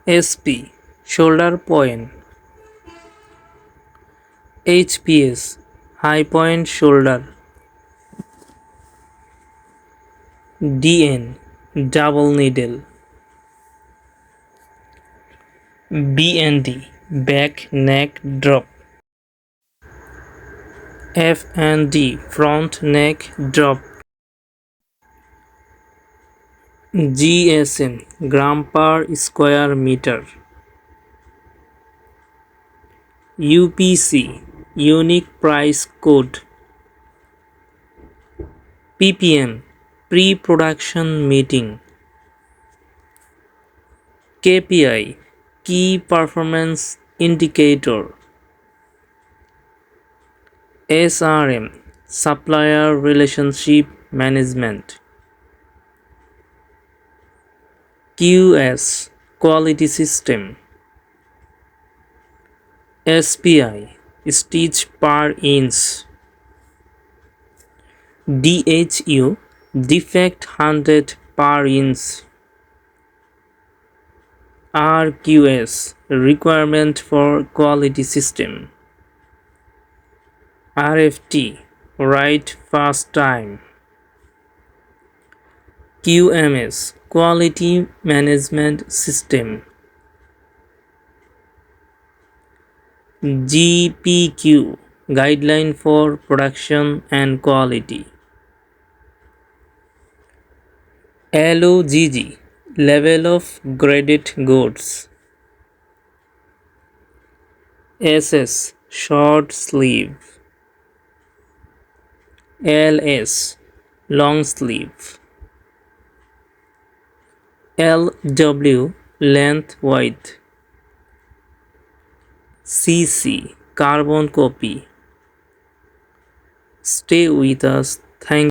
SP shoulder point, HPS high point shoulder, DN double needle, BND back neck drop, FND front neck drop, GSM gram per square meter, UPC unique price code, PPM pre-production meeting, KPI key performance indicator, SRM supplier relationship management, QS quality system, SPI stitch per inch, DHU defect hunted per inch, RQS requirement for quality system, RFT write first time, QMS quality management system, GPQ guideline for production and quality, LOGG level of graded goods, SS short sleeve, LS long sleeve, LW length width, CC carbon copy. Stay with us. Thank